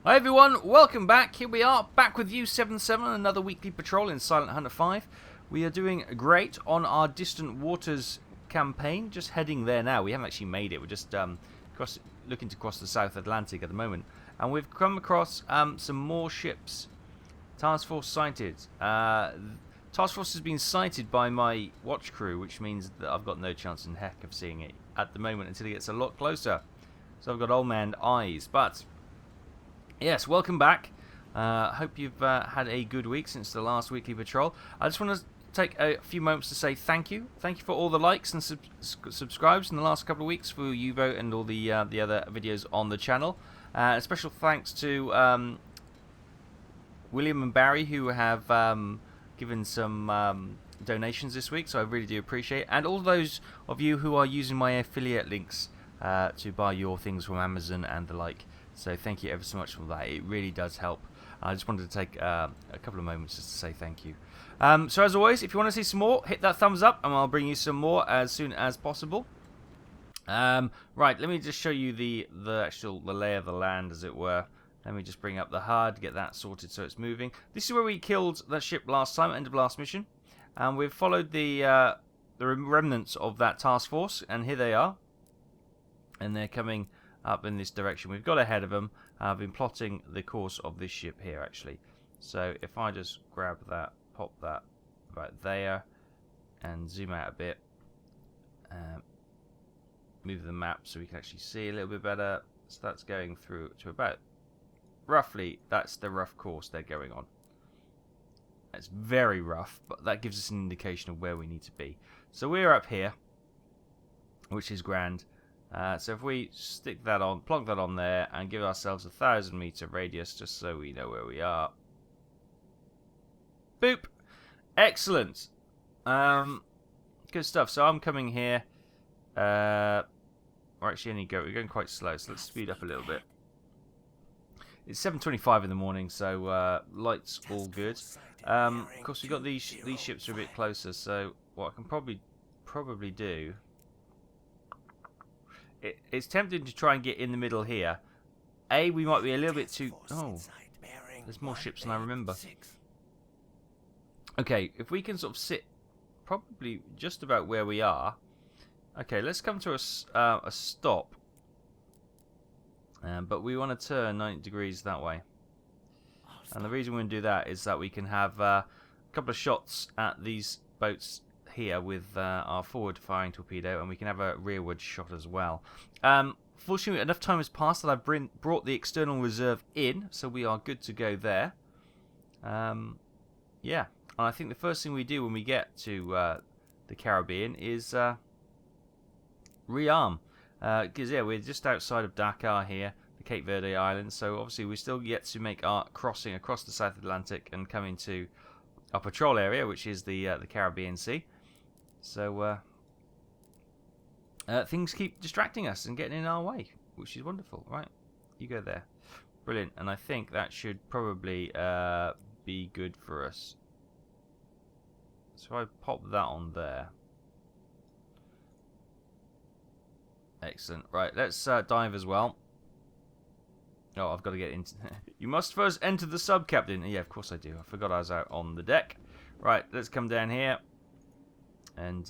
Hi everyone, welcome back. Here we are, back with you, 7-7, another weekly patrol in Silent Hunter 5. We are doing great on our Distant Waters campaign, just heading there now. We haven't actually made it, we're just looking to cross the South Atlantic at the moment. And we've come across some more ships. Task Force sighted. Task Force has been sighted by my watch crew, which means that I've got no chance in heck of seeing it at the moment until it gets a lot closer. So I've got old man eyes, but... yes, welcome back. Hope you've had a good week since the last weekly patrol. I just want to take a few moments to say thank you. Thank you for all the likes and subscribes in the last couple of weeks for U-Boat and all the other videos on the channel. A special thanks to William and Barry, who have given some donations this week, so I really do appreciate it. And all those of you who are using my affiliate links to buy your things from Amazon and the like. So thank you ever so much for that. It really does help. I just wanted to take a couple of moments just to say thank you. So as always, if you want to see some more, hit that thumbs up and I'll bring you some more as soon as possible. Right, let me just show you the lay of the land, as it were. Let me just bring up the HUD, get that sorted so it's moving. This is where we killed that ship last time, end of last mission. And we've followed the remnants of that task force, and here they are. And they're coming up in this direction. We've got ahead of them. I've been plotting the course of this ship here, actually. So if I just grab that, pop that right there, and zoom out a bit, move the map so we can actually see a little bit better. So that's going through to about, roughly, that's the rough course they're going on. It's very rough, but that gives us an indication of where we need to be. So we're up here, which is grand. So if we stick that on, plug that on there, and give ourselves a 1,000-meter radius, just so we know where we are. Boop! Excellent! Good stuff. So I'm coming here. We're actually we're going quite slow, so let's speed up a little bit. It's 7:25 in the morning, so lights all good. Of course, we've got these ships are a bit closer, so what I can probably do... It's tempting to try and get in the middle here. We might be a little bit too... oh, there's more ships than I remember. Okay, if we can sort of sit probably just about where we are. Okay, let's come to a stop. But we want to turn 90 degrees that way. And the reason we want to do that is that we can have a couple of shots at these boats here with our forward firing torpedo, and we can have a rearward shot as well. Fortunately, enough time has passed that I've brought the external reserve in, so we are good to go there. Yeah, and I think the first thing we do when we get to the Caribbean is rearm, because yeah, we're just outside of Dakar here, the Cape Verde Islands, so obviously we still get to make our crossing across the South Atlantic and come into our patrol area, which is the Caribbean Sea. So things keep distracting us and getting in our way, which is wonderful. Right, you go there. Brilliant. And I think that should probably be good for us. So I pop that on there. Excellent. Right, let's dive as well. Oh, I've got to get into... You must first enter the sub, Captain. Yeah, of course I do. I forgot I was out on the deck. Right, let's come down here. And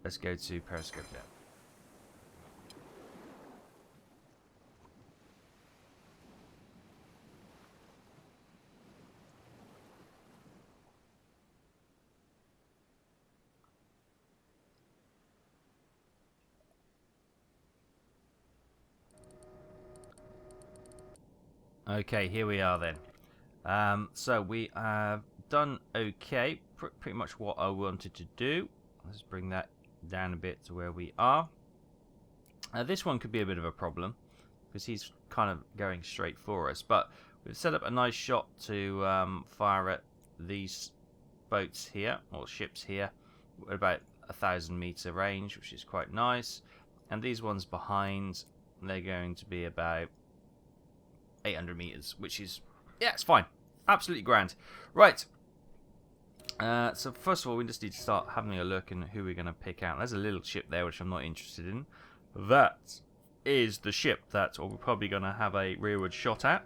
let's go to periscope now. Okay, here we are then. So we have done okay. Pretty much what I wanted to do. Let's bring that down a bit to where we are. This one could be a bit of a problem because he's kind of going straight for us. But we've set up a nice shot to fire at these boats here, or ships here, at about 1,000-meter range, which is quite nice. And these ones behind, they're going to be about 800 meters, which is, yeah, it's fine. Absolutely grand. Right. So first of all, we just need to start having a look at who we're going to pick out. There's a little ship there, which I'm not interested in. That is the ship that we're probably going to have a rearward shot at.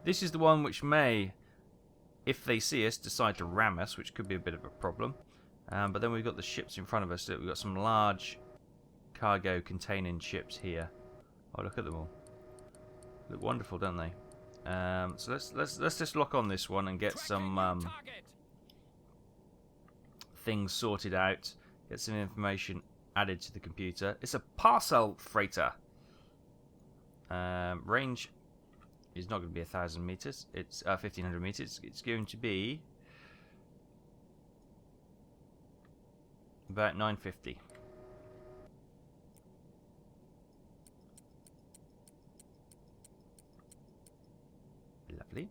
This is the one which may, if they see us, decide to ram us, which could be a bit of a problem. But then we've got the ships in front of us. We've got some large cargo containing ships here. Oh, look at them all. Look wonderful, don't they? So let's just lock on this one and get some things sorted out. Get some information added to the computer. It's a parcel freighter. Range is not going to be 1,000 meters. It's 1,500 meters. It's going to be about 950. Lovely.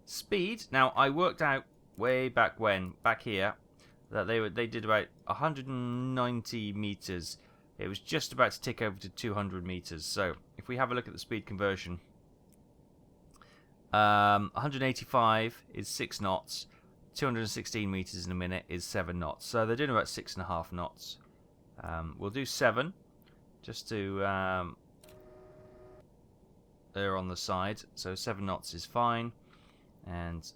Speed. Now I worked out way back here, that they did about 190 meters. It was just about to tick over to 200 meters. So if we have a look at the speed conversion, 185 is 6 knots. 216 meters in a minute is 7 knots. So they're doing about 6.5 knots. We'll do 7 just to err on the side. So 7 knots is fine. And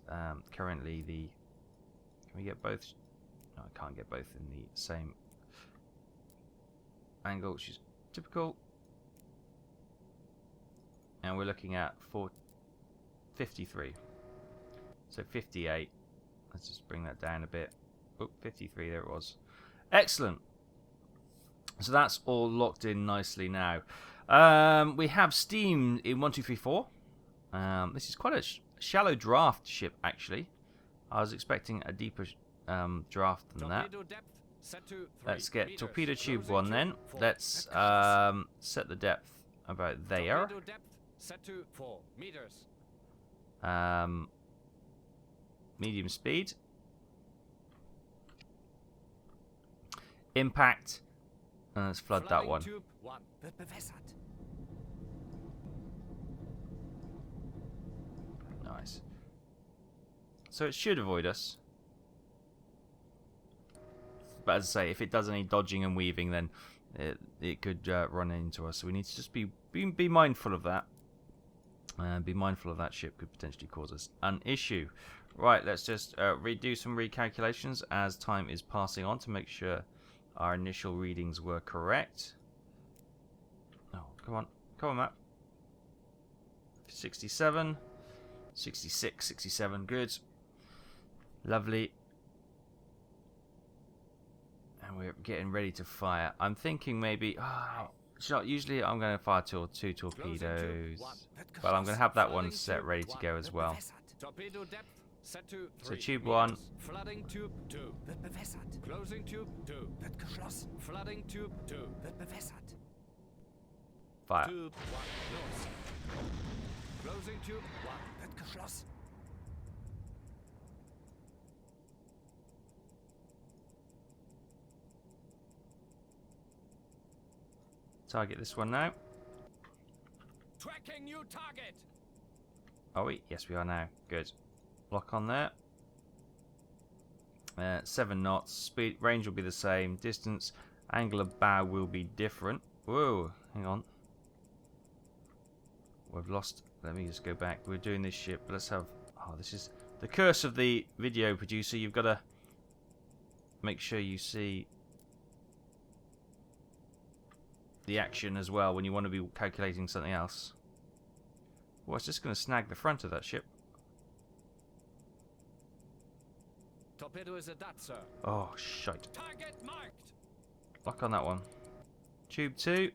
currently the... Can we get both? No, I can't get both in the same angle, which is typical. And we're looking at 53. So 58. Let's just bring that down a bit. Oh, 53, there it was. Excellent. So that's all locked in nicely now. We have steam in 1, 2, 3, 4. This is quite a shallow draft ship, actually. I was expecting a deeper draft than that. Let's get torpedo tube 1 then. Let's set the depth about there. Set to 4 meters. Medium speed. Impact. And let's flood that one. Nice. So it should avoid us. But as I say, if it does any dodging and weaving, then it could run into us. So we need to just be mindful of that. Be mindful of that ship could potentially cause us an issue. Right, let's just redo some recalculations as time is passing on to make sure our initial readings were correct. Oh, come on, map. 67, 66, 67, good. Lovely. And we're getting ready to fire. I'm thinking maybe... usually I'm going to fire 2 torpedoes, but I'm going to have that one set ready to go as well. So tube 1. Flooding tube 2. Closing tube 2. Flooding tube 2. Fire. Tube 1 closed. Closing tube 1. Target this one now. Tracking new target. Are we? Yes, we are now. Good. Lock on there. 7 knots. Speed range will be the same. Distance, angle of bow will be different. Whoa, hang on. We've lost. Let me just go back. We're doing this ship. Let's have. Oh, this is the curse of the video producer. You've got to make sure you see the action as well when you want to be calculating something else. Well, it's just going to snag the front of that ship. Torpedo is a dot, sir. Oh, shite. Target marked. Lock on that one. Tube 2.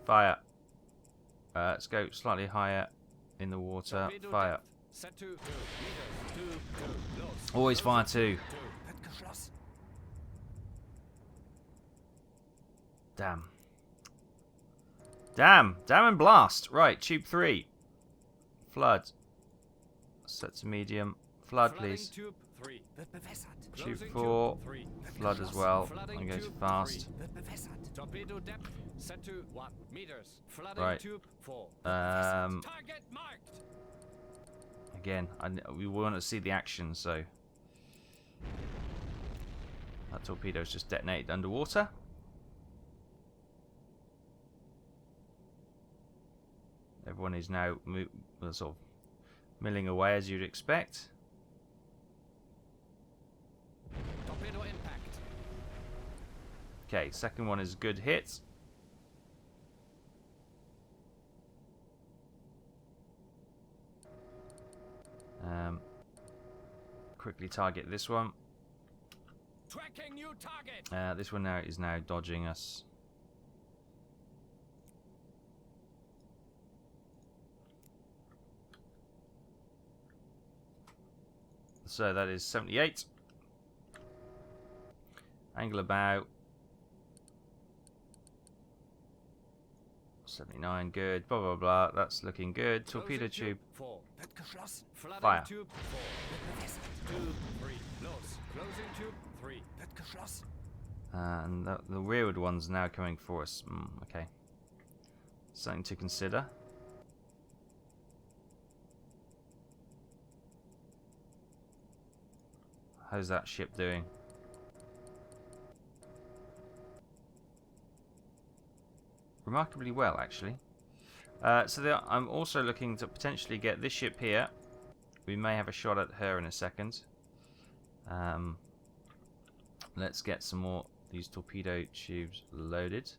Fire. Let's go slightly higher in the water. Torpedo Fire. depth. Set to 2 meters. 2. Close. Always fire 2. 2. Damn. Damn and blast. Right, tube 3. Flood. Set to medium. Flood, please. Tube 3. Tube 4. Flood as well. I'm going too fast. Torpedo depth set to 1 meters. Flooding Right. tube 4. Um, Target marked. Again, we want to see the action, so that torpedo's just detonated underwater. Everyone is now sort of milling away as you'd expect. Torpedo impact. Okay, second one is good hit. Quickly target this one. Tracking new target. This one now is now dodging us. So that is 78. Angle about 79. Good. Blah blah blah. That's looking good. Torpedo tube. 4. Flooding Fire. tube 4. Tube 3. Los. Closing tube 3. And the rearward one's now coming for us. Okay. Something to consider. How's that ship doing? Remarkably well, actually. I'm also looking to potentially get this ship here. We may have a shot at her in a second. Let's get some more these torpedo tubes loaded.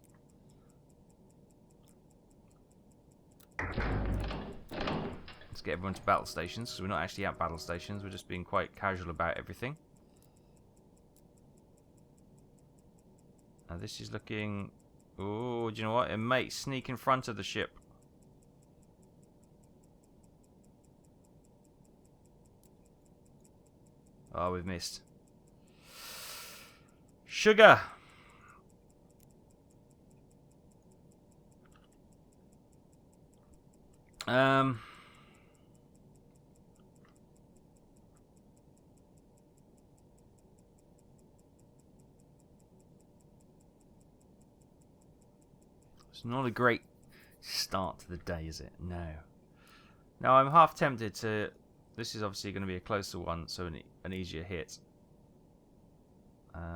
Let's get everyone to battle stations, because we're not actually at battle stations. We're just being quite casual about everything. Now this is looking... Oh, do you know what? It might sneak in front of the ship. Oh, we've missed. Sugar! It's not a great start to the day, is it? No. Now, I'm half tempted to... This is obviously going to be a closer one, so an easier hit.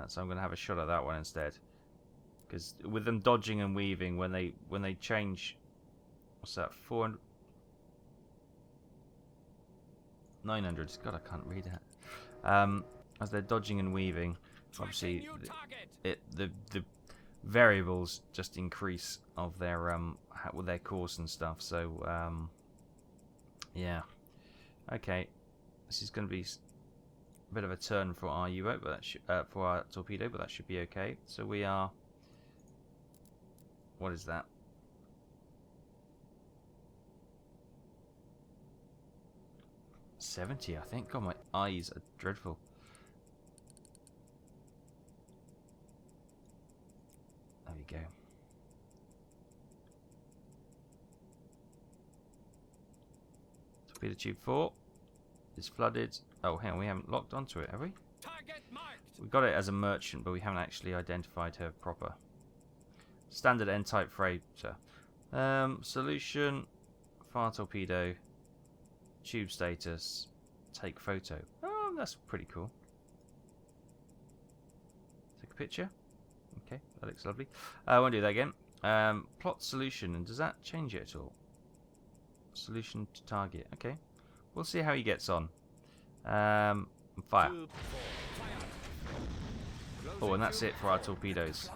So I'm going to have a shot at that one instead. Because with them dodging and weaving, when they change... What's that? 400... 900. God, I can't read that. As they're dodging and weaving, obviously the variables just increase of their with their course and stuff. So yeah, okay, this is going to be a bit of a turn for our U-boat, but that for our torpedo, but that should be okay. So we are. What is that? $70, I think. God, my eyes are dreadful. There we go. Torpedo tube 4 is flooded. Oh, hang on, we haven't locked onto it, have we? Target marked. We got it as a merchant, but we haven't actually identified her proper. Standard N-type freighter. Solution, fire torpedo, tube status, take photo. Oh, that's pretty cool. Take a picture. Okay, that looks lovely. I won't do that again. Plot solution, and does that change it at all? Solution to target. Okay, we'll see how he gets on. Fire. Oh, and that's it for our torpedoes.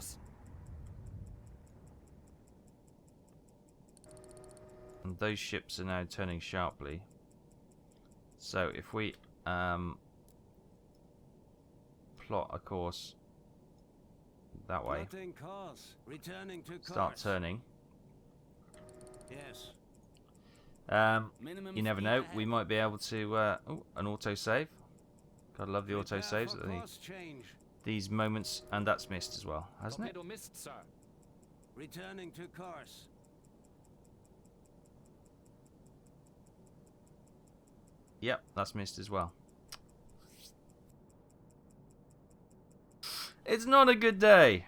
And those ships are now turning sharply. So if we plot a course that way, start turning. Yes. You never know. We might be able to. Oh, an autosave. Gotta love the autosaves at these moments, and that's missed as well, hasn't it? Torpedo missed, sir. Returning to course. Yep, that's missed as well. It's not a good day.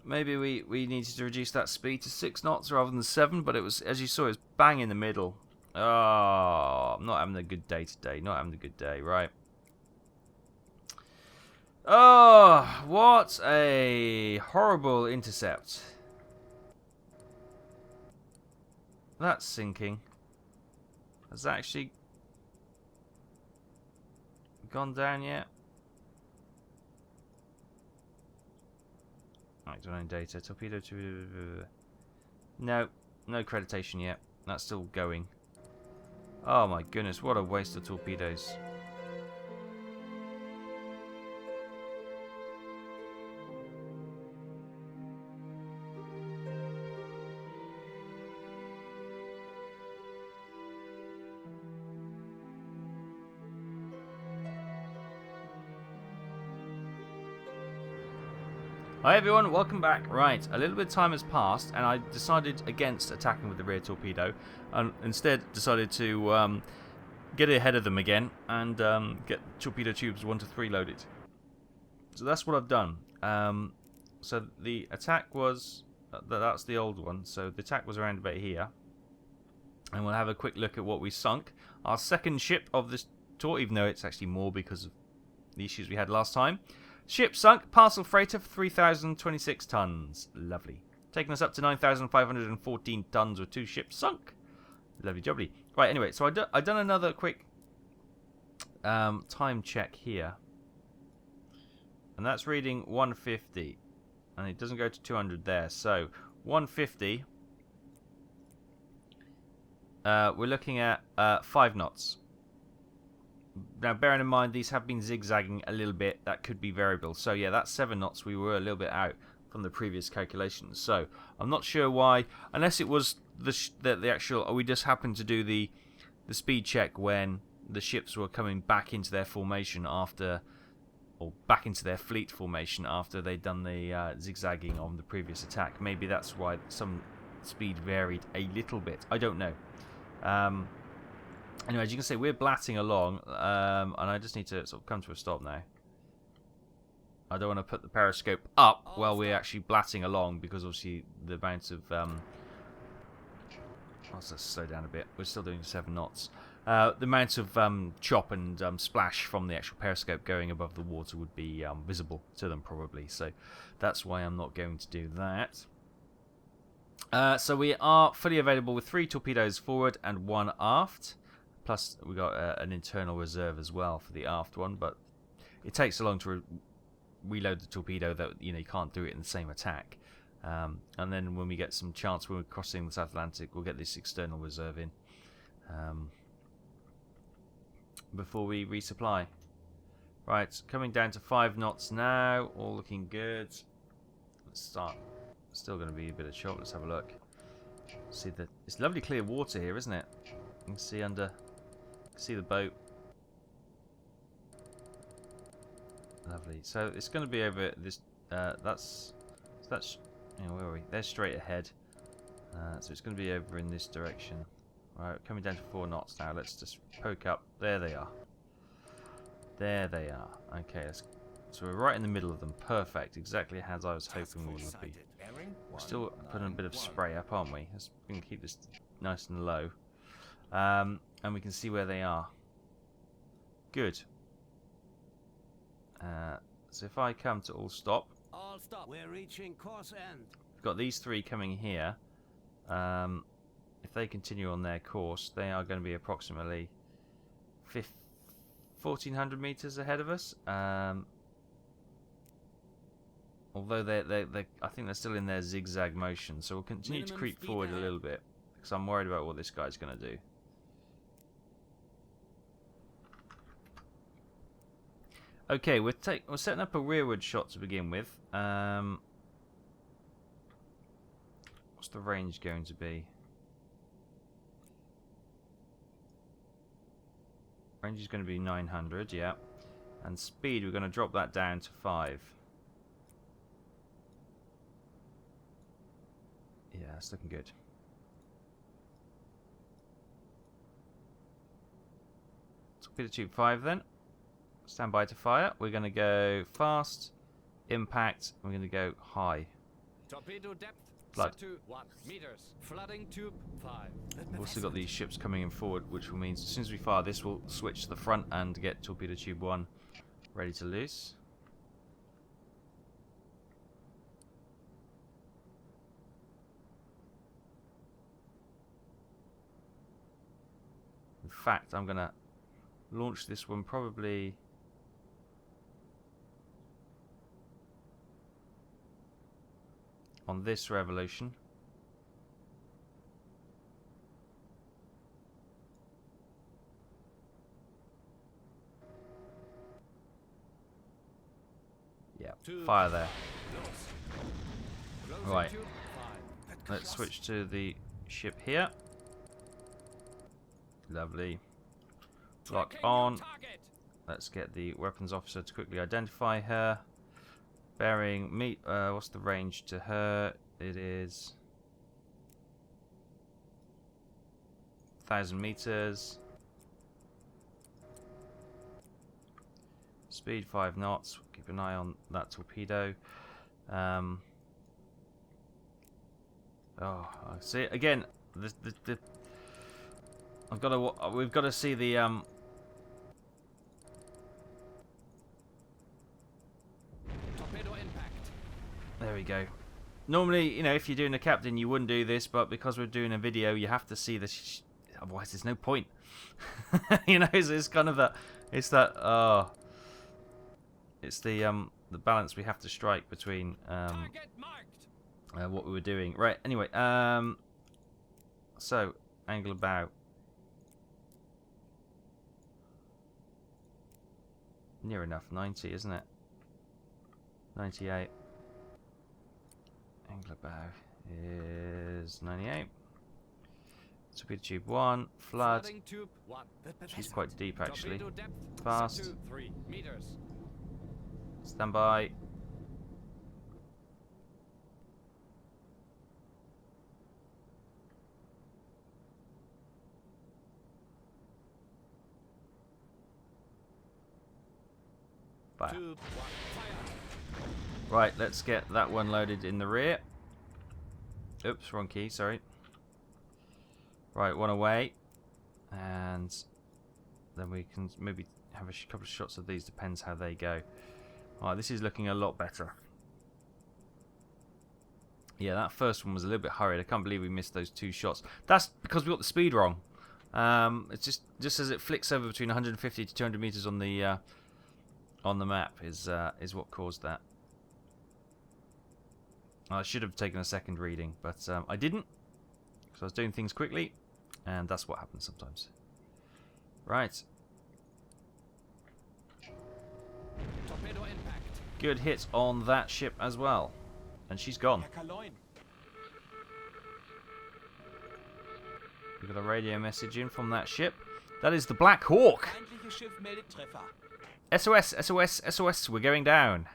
Maybe we needed to reduce that speed to 6 knots rather than 7, but it was, as you saw, it was bang in the middle. Oh, I'm not having a good day today. Not having a good day, right? Oh, what a horrible intercept. That's sinking. Has that actually gone down yet? Right, doing data. Torpedo to... No, no accreditation yet. That's still going. Oh my goodness, what a waste of torpedoes. Hi everyone, welcome back. Right, a little bit of time has passed and I decided against attacking with the rear torpedo and instead decided to get ahead of them again and get torpedo tubes 1 to 3 loaded. So that's what I've done. So the attack was, that's the old one, so the attack was around about here. And we'll have a quick look at what we sunk. Our second ship of this tour, even though it's actually more because of the issues we had last time. Ship sunk, parcel freighter for 3,026 tons. Lovely. Taking us up to 9,514 tons with 2 ships sunk. Lovely jubbly. Right, anyway, so I done another quick time check here. And that's reading 150. And it doesn't go to 200 there. So, 150. We're looking at 5 knots. Now, bearing in mind, these have been zigzagging a little bit. That could be variable. So, yeah, that's 7 knots. We were a little bit out from the previous calculations. So, I'm not sure why. Unless it was the actual... Or we just happened to do the speed check when the ships were coming back into their formation after... Or back into their fleet formation after they'd done the zigzagging on the previous attack. Maybe that's why some speed varied a little bit. I don't know. Anyway, as you can see, we're blatting along, and I just need to sort of come to a stop now. I don't want to put the periscope up while we're actually blatting along, because obviously the amount of... let's slow down a bit. We're still doing 7 knots. The amount of chop and splash from the actual periscope going above the water would be visible to them, probably. So that's why I'm not going to do that. So we are fully available with 3 torpedoes forward and 1 aft. Plus, we got an internal reserve as well for the aft one, but it takes so long to reload the torpedo that you can't do it in the same attack. And then when we get some chance when we're crossing the South Atlantic, we'll get this external reserve in before we resupply. Right, coming down to 5 knots now, all looking good. Let's start. Still going to be a bit of chop. Let's have a look. See the it's lovely clear water here, isn't it? You can see under. See the boat. Lovely. So it's going to be over this. That's where are we? They're straight ahead. So it's going to be over in this direction. Right, coming down to 4 knots now. Let's just poke up. There they are. There they are. Okay, so we're right in the middle of them. Perfect. Exactly as I was hoping we would be. We're still putting a bit of spray up, aren't we? We can keep this nice and low. And we can see where they are. Good. So if I come to all stop. All stop. We're reaching course end. We've got these 3 coming here. If they continue on their course, they are going to be approximately 1,400 meters ahead of us. Although I think they're still in their zigzag motion, so we'll continue to creep forward a little bit because I'm worried about what this guy's going to do. Okay, we're setting up a rearward shot to begin with. What's the range going to be? Range is going to be 900, yeah. And speed, we're going to drop that down to 5. Yeah, it's looking good. Torpedo tube 5 then. Stand by to fire. We're going to go fast, impact, we're going to go high. Torpedo depth Flood. set to 1 meters. Flooding tube 5. We've also got these ships coming in forward, which will mean as soon as we fire this, we'll switch to the front and get torpedo tube 1 ready to loose. fact, I'm going to launch this one probably... on this revolution. Yeah, fire there. Right, let's switch to the ship here. Lovely. Lock on. Let's get the weapons officer to quickly identify her. Bearing meet. What's the range to her? It is 1,000 meters. Speed 5 knots. Keep an eye on that torpedo. Oh, I see it again. We've got to see the Torpedo impact. There we go. Normally, you know, if you're doing a captain, you wouldn't do this, but because we're doing a video, you have to see this. Otherwise, there's no point. You know, it's kind of that. It's that. It's the balance we have to strike between Target marked. what we were doing. Right. Anyway, so angle of bow. Near enough, 90, isn't it? 98. Angle of bow is 98. Speed tube 1, flood. Flooding tube 1. She's quite deep actually. Torpedo depth Fast. set to 3 meters. Stand by. Fire. Tube 1. Fire. Right, let's get that one loaded in the rear. Oops, wrong key, sorry. Right, one away. And then we can maybe have a couple of shots of these, depends how they go. Alright, this is looking a lot better. Yeah, that first one was a little bit hurried. I can't believe we missed those 2 shots. That's because we got the speed wrong. It's just as it flicks over between 150 to 200 meters on the map is what caused that. I should have taken a second reading, but I didn't, because I was doing things quickly, and that's what happens sometimes. Right. Torpedo impact. Good hit on that ship as well. And she's gone. We got a radio message in from that ship. That is the Black Hawk. SOS, SOS, SOS, we're going down.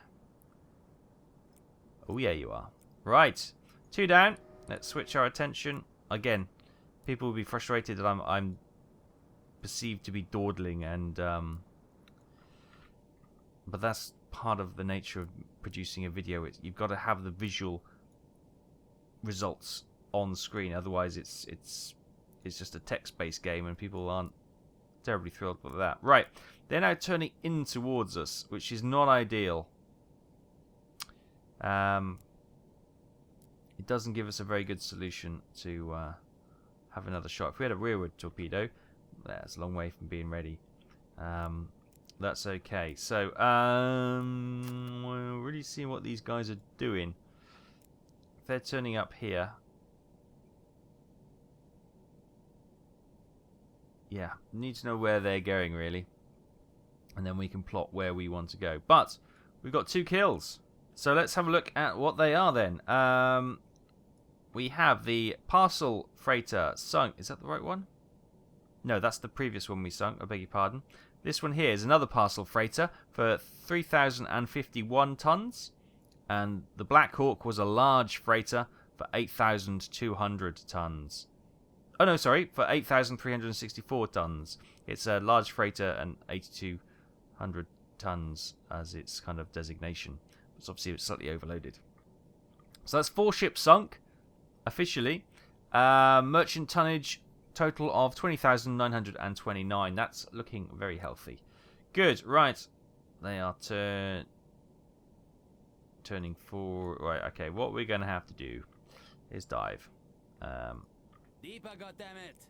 Oh yeah, you are. Right, 2 down. Let's switch our attention. Again, people will be frustrated that I'm perceived to be dawdling, and but that's part of the nature of producing a video. You've got to have the visual results on screen. Otherwise, it's just a text-based game, and people aren't terribly thrilled with that. Right, they're now turning in towards us, which is not ideal. It doesn't give us a very good solution to have another shot. If we had a rearward torpedo, that's a long way from being ready. That's okay. So, we're really seeing what these guys are doing. If they're turning up here, yeah, need to know where they're going really, and then we can plot where we want to go. But we've got 2 kills, so let's have a look at what they are then. We have the parcel freighter sunk. Is that the right one? No, that's the previous one we sunk. I beg your pardon. This one here is another parcel freighter for 3,051 tons, and the Black Hawk was a large freighter for 8,200 tons. Oh no, sorry, for 8,364 tons. It's a large freighter and 8,200 tons as its kind of designation. It's obviously slightly overloaded. So that's 4 ships sunk, officially. Merchant tonnage total of 20,929. That's looking very healthy. Good, right. They are turning forward. Right, okay, what we're going to have to do is dive. Deeper, goddammit.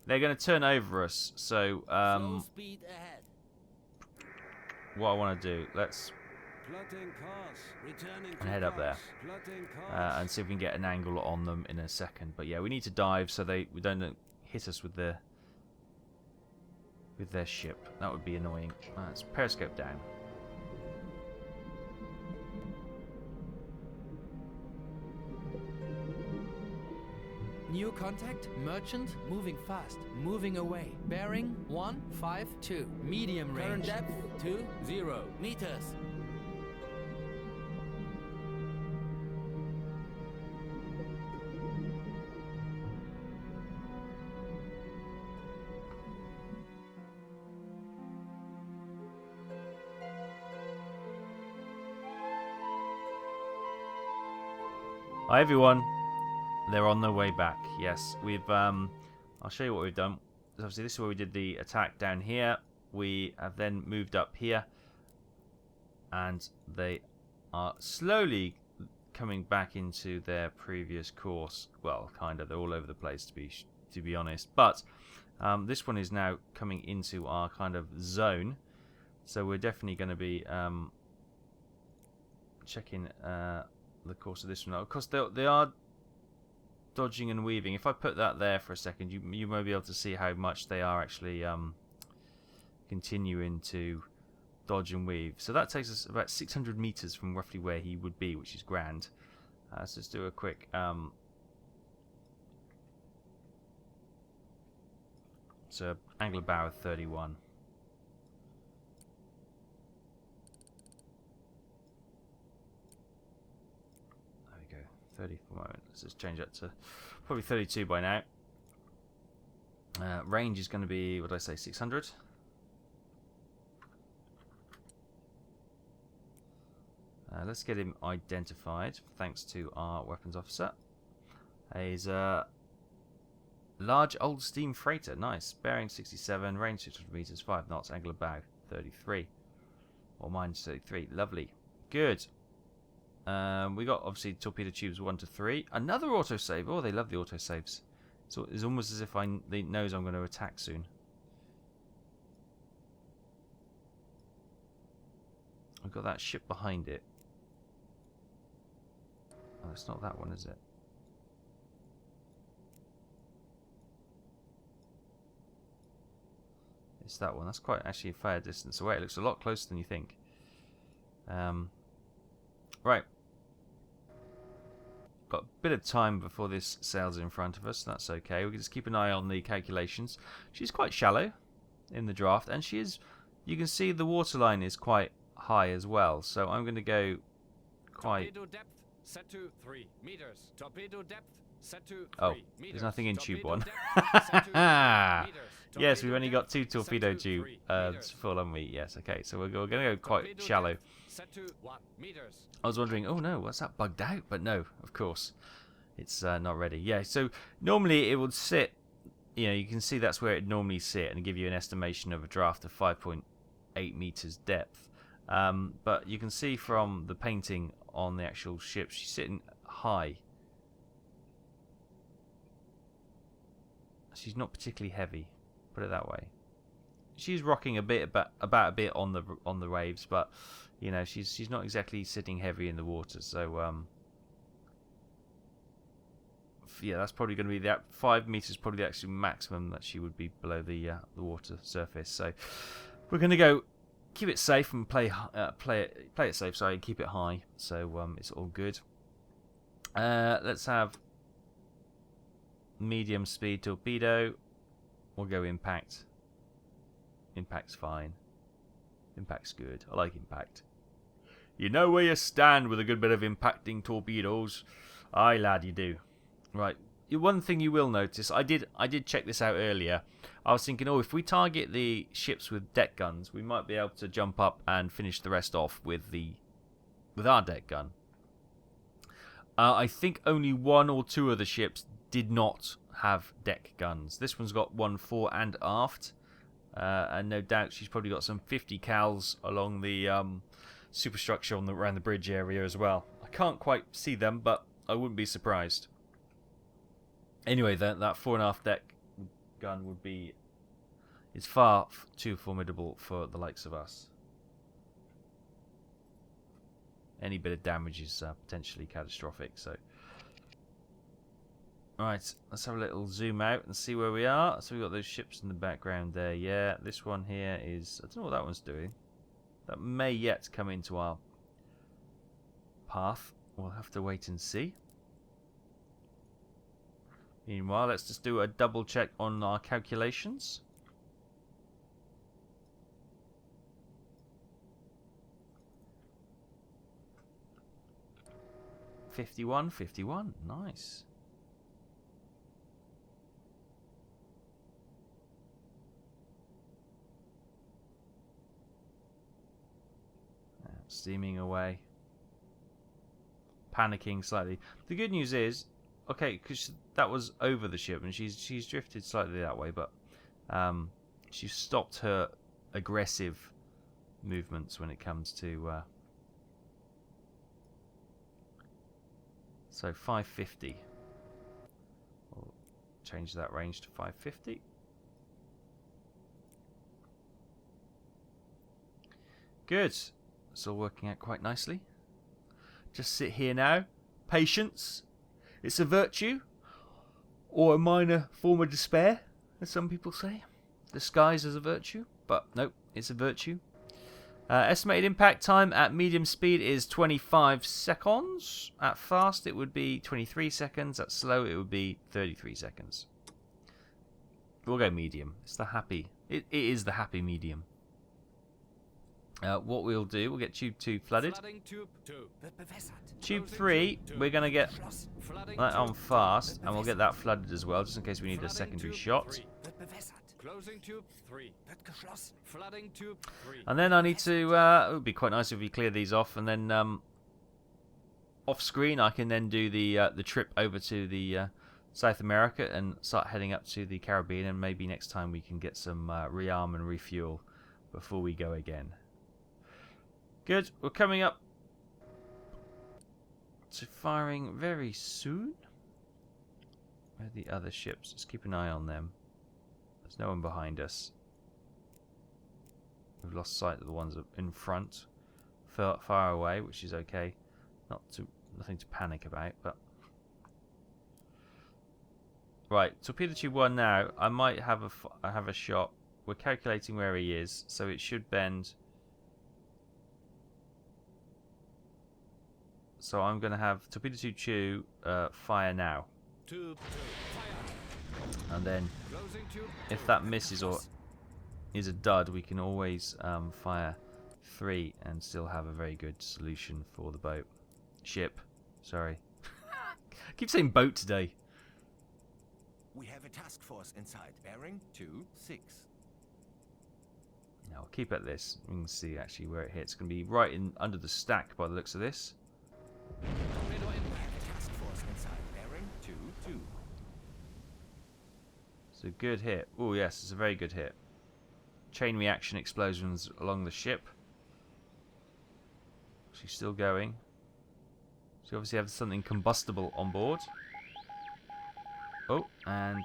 they're going to turn over us. So Slow speed ahead. what I want to do, let's Plotting course. Returning to head up there. course. Plotting course. And see if we can get an angle on them in a second. But yeah, we need to dive so we don't hit us with their ship. That would be annoying. Let's periscope down. New contact, merchant, moving fast, moving away. Bearing 152, medium range. Current depth 20 meters. Hi everyone. They're on their way back. Yes, we've. I'll show you what we've done. Obviously, this is where we did the attack down here. We have then moved up here, and they are slowly coming back into their previous course. Well, kind of. They're all over the place, to be honest. But this one is now coming into our kind of zone, so we're definitely going to be checking the course of this one. Of course, they are dodging and weaving. If I put that there for a second, you may be able to see how much they are actually continuing to dodge and weave. So that takes us about 600 meters from roughly where he would be, which is grand. Let's just do a quick so angle of bow of 31. There we go, 30 for the moment. Let's just change that to probably 32 by now. Range is going to be, what did I say, 600? Let's get him identified, thanks to our weapons officer. He's a large old steam freighter, nice. Bearing 67, range 600 meters, 5 knots, angle of bow 33. Or minus 33, lovely. Good. We got obviously torpedo tubes 1 to 3. Another autosave. Oh, they love the autosaves. So it's almost as if they knows I'm going to attack soon. I've got that ship behind it. Oh, it's not that one, is it? It's that one. That's quite actually a fair distance away. It looks a lot closer than you think. Right. Got a bit of time before this sails in front of us. That's okay. We can just keep an eye on the calculations. She's quite shallow in the draft, and she is. You can see the waterline is quite high as well. So I'm going to go quite. Torpedo depth set to 3 meters. Torpedo depth set to 3 Oh, meters. there's nothing in tube 1. Set to 3 meters. Yes, we've Torpedo only got depth 2 set torpedo to tube 3 meters. full, haven't we? Yes, okay. So we're going to go quite Torpedo shallow. depth set to 1 meters. I was wondering, oh no, what's that, bugged out? But no, of course, it's not ready. Yeah, so normally it would sit, you can see that's where it normally sit and give you an estimation of a draft of 5.8 meters depth. But you can see from the painting on the actual ship, she's sitting high. She's not particularly heavy, put it that way. She's rocking a bit about a bit on the waves, but she's not exactly sitting heavy in the water. So yeah, that's probably going to be that 5 meters, probably the actual maximum that she would be below the water surface. So we're going to go keep it safe and play it safe. Sorry, keep it high. So it's all good. Let's have medium speed torpedo. We'll go impact. Impact's fine. Impact's good. I like impact. You know where you stand with a good bit of impacting torpedoes. Aye, lad, you do. Right. One thing you will notice, I did check this out earlier. I was thinking, if we target the ships with deck guns, we might be able to jump up and finish the rest off with our deck gun. I think only 1 or 2 of the ships did not have deck guns. This one's got one fore and aft. And no doubt she's probably got some 50 cals along the superstructure around the bridge area as well. I can't quite see them, but I wouldn't be surprised. Anyway, that fore and aft deck gun would be... It's far too formidable for the likes of us. Any bit of damage is potentially catastrophic, so... Right, let's have a little zoom out and see where we are. So we've got those ships in the background there. Yeah, this one here is... I don't know what that one's doing. That may yet come into our path. We'll have to wait and see. Meanwhile, let's just do a double check on our calculations. $51, nice. Steaming away. Panicking slightly. The good news is, okay, because that was over the ship and she's drifted slightly that way, but she's stopped her aggressive movements when it comes to so 550. We'll change that range to 550. Good. It's all working out quite nicely. Just sit here now. Patience. It's a virtue. Or a minor form of despair, as some people say. Disguised as a virtue. But nope, it's a virtue. Estimated impact time at medium speed is 25 seconds. At fast it would be 23 seconds. At slow it would be 33 seconds. We'll go medium. It's the happy. It is the happy medium. What we'll do, we'll get tube 2 flooded. Tube 3, we're going to get that on fast, and we'll get that flooded as well, just in case we need a secondary shot. And then I need to, it would be quite nice if we clear these off, and then off screen I can then do the trip over to the South America and start heading up to the Caribbean, and maybe next time we can get some rearm and refuel before we go again. Good, we're coming up to firing very soon. Where are the other ships? Let's keep an eye on them. There's no one behind us. We've lost sight of the ones in front. Far away, which is okay. Nothing to panic about, but... Right, torpedo tube 1 now. I might have a shot. We're calculating where he is, so it should bend... So I'm going to have torpedo tube 2 fire now. And then if that misses or is a dud, we can always fire 3 and still have a very good solution for the boat. Ship. Sorry. I keep saying boat today. We have a task force inside. Bearing 26. Now I'll keep at this. We can see actually where it hits. It's going to be right in under the stack by the looks of this. Task force inside. Bearing 22. It's a good hit. Oh yes, it's a very good hit. Chain reaction explosions along the ship. She's still going. She obviously has something combustible on board. Oh, and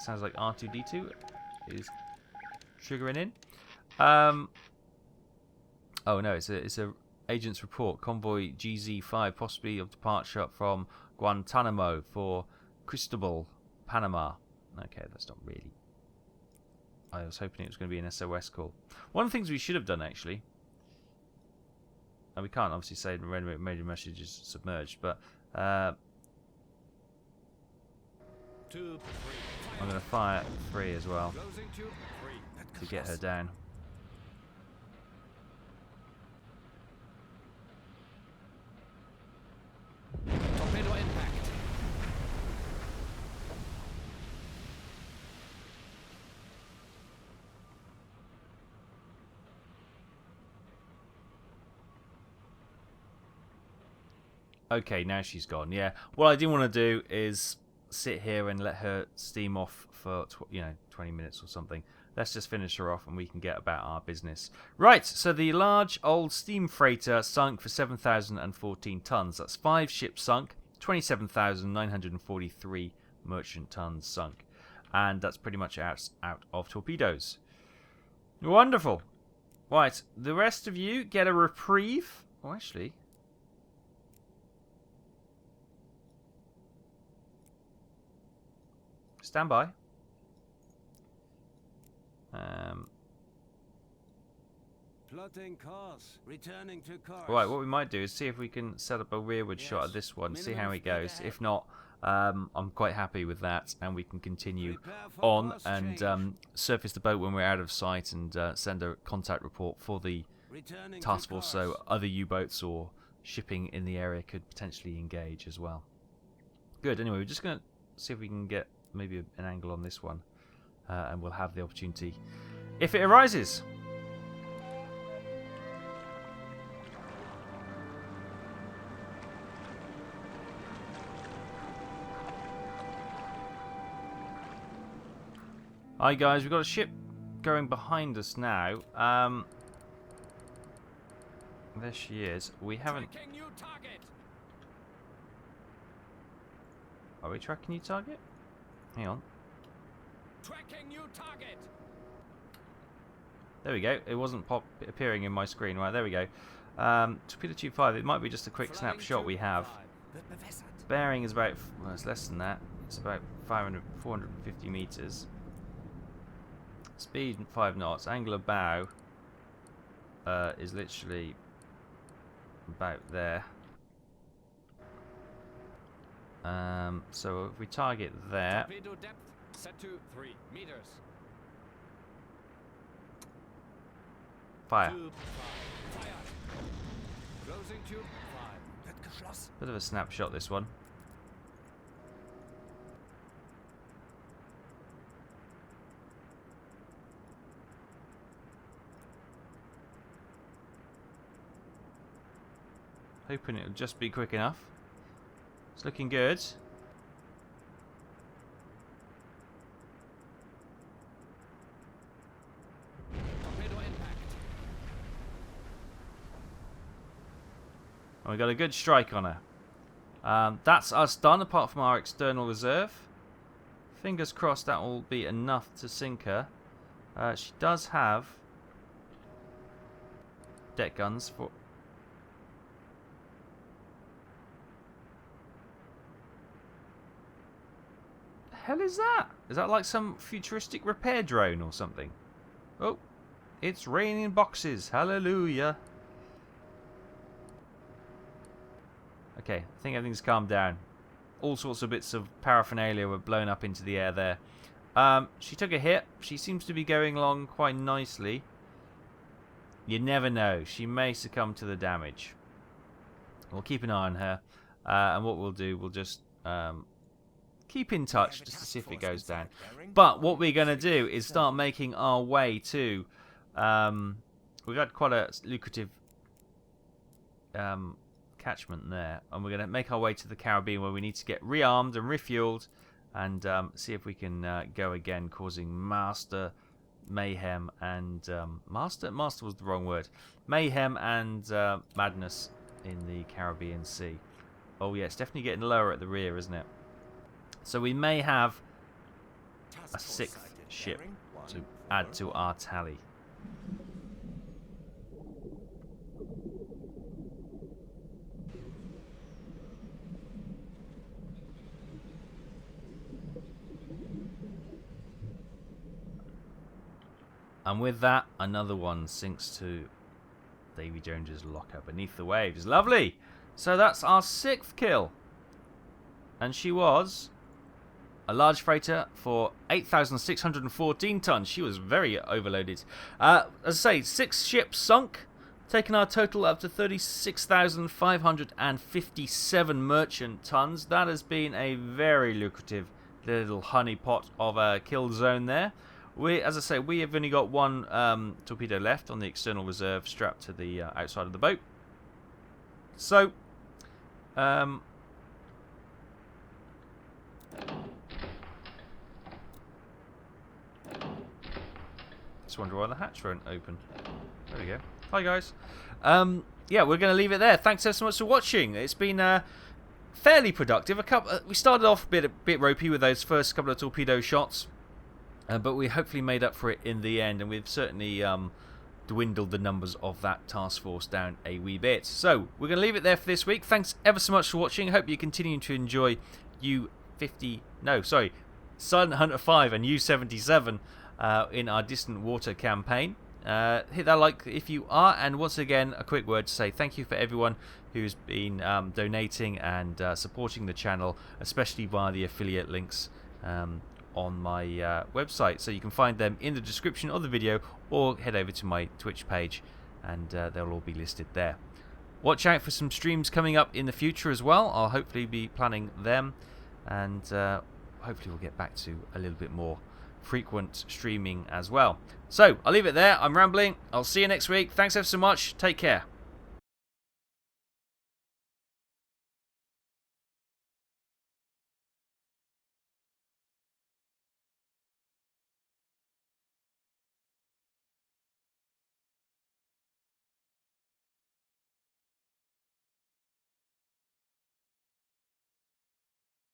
sounds like R2-D2 is triggering in. Oh no, it's a agent's report. Convoy GZ5 possibly of departure from Guantanamo for Cristobal, Panama. Okay, that's not really. I was hoping it was going to be an SOS call. One of the things we should have done actually, and we can't obviously say the radio message is submerged, but I'm going to fire 3 as well to get her down. Torpedo impact. Okay, now she's gone. Yeah. What I didn't want to do is sit here and let her steam off for 20 minutes or something. Let's just finish her off and we can get about our business. Right, so the large old steam freighter sunk for 7,014 tons. That's 5 ships sunk, 27,943 merchant tons sunk. And that's pretty much out of torpedoes. Wonderful. Right, the rest of you get a reprieve. Oh, actually. Stand by. Plotting course. Returning to course. Right, what we might do is see if we can set up a rearward shot of this one, see how it goes. If not, I'm quite happy with that, and we can continue on and surface the boat when we're out of sight and send a contact report for the task force so other U-boats or shipping in the area could potentially engage as well. Good, anyway, we're just going to see if we can get maybe an angle on this one, and we'll have the opportunity if it arises. Hi guys, we've got a ship going behind us now. There she is. We haven't... Tracking new target. Are we tracking new target? Hang on. Tracking new target. There we go. It wasn't appearing in my screen. Right, there we go. Torpedo Tube 5. It might be just a quick snapshot we have. Bearing is about... Well, it's less than that. It's about 450 meters. Speed 5 knots. Angle of bow is literally about there. So if we target there, Torpedo depth set to 3 meters. fire. Tube 5. Fire. Closing tube 5. Wird geschlossen. Bit of a snapshot this one. Hoping it'll just be quick enough. It's looking good. Torpedo impact. And we got a good strike on her. That's us done, apart from our external reserve. Fingers crossed that will be enough to sink her. She does have deck guns for... hell is that? Is that like some futuristic repair drone or something? Oh, it's raining boxes. Hallelujah. Okay, I think everything's calmed down. All sorts of bits of paraphernalia were blown up into the air there. She took a hit. She seems to be going along quite nicely. You never know. She may succumb to the damage. We'll keep an eye on her. And what we'll do, we'll just... keep in touch just to see if it goes down. But what we're going to do is start making our way to... we've got quite a lucrative catchment there. And we're going to make our way to the Caribbean where we need to get rearmed and refueled. And see if we can go again, causing master mayhem and... Master was the wrong word. Mayhem and madness in the Caribbean Sea. Oh yeah, it's definitely getting lower at the rear, isn't it? So we may have a 6th ship to add to our tally. And with that, another one sinks to Davy Jones's locker beneath the waves. Lovely! So that's our 6th kill. And she was... a large freighter for 8,614 tons. She was very overloaded. As I say, 6 ships sunk, taking our total up to 36,557 merchant tons. That has been a very lucrative little honeypot of a kill zone there. As I say, we have only got one torpedo left on the external reserve strapped to the outside of the boat. So, just wonder why the hatch won't open. There we go. Hi guys. Yeah, we're going to leave it there. Thanks so much for watching. It's been fairly productive. We started off a bit ropey with those first couple of torpedo shots. But we hopefully made up for it in the end, and we've certainly dwindled the numbers of that task force down a wee bit. So we're going to leave it there for this week. Thanks ever so much for watching. Hope you continue to enjoy Silent Hunter 5 and U-77 in our Distant Water campaign. Hit that like if you are, and once again a quick word to say thank you for everyone who's been donating and supporting the channel, especially via the affiliate links on my website. So you can find them in the description of the video, or head over to my Twitch page and they'll all be listed there. Watch out for some streams coming up in the future as well. I'll hopefully be planning them, and hopefully we'll get back to a little bit more frequent streaming as well. So I'll leave it there. I'm rambling. I'll see you next week. Thanks ever so much. Take care.